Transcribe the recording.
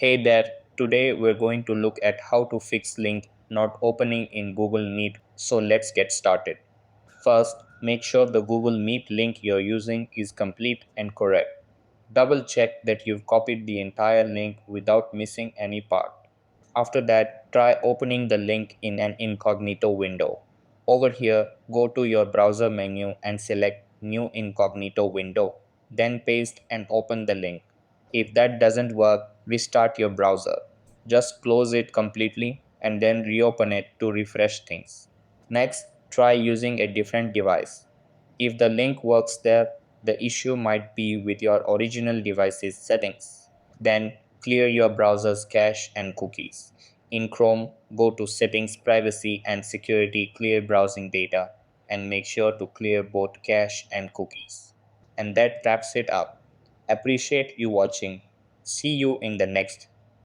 Hey there, today we're going to look at how to fix link not opening in Google Meet. So let's get started. First, make sure the Google Meet link you're using is complete and correct. Double check that you've copied the entire link without missing any part. After that, try opening the link in an incognito window. Over here, go to your browser menu and select New Incognito Window. Then paste and open the link. If that doesn't work, restart your browser. Just close it completely and then reopen it to refresh things. Next, try using a different device. If the link works there, the issue might be with your original device's settings. Then clear your browser's cache and cookies. In Chrome, go to Settings, Privacy, and Security, clear browsing data, and make sure to clear both cache and cookies. And that wraps it up. Appreciate you watching. See you in the next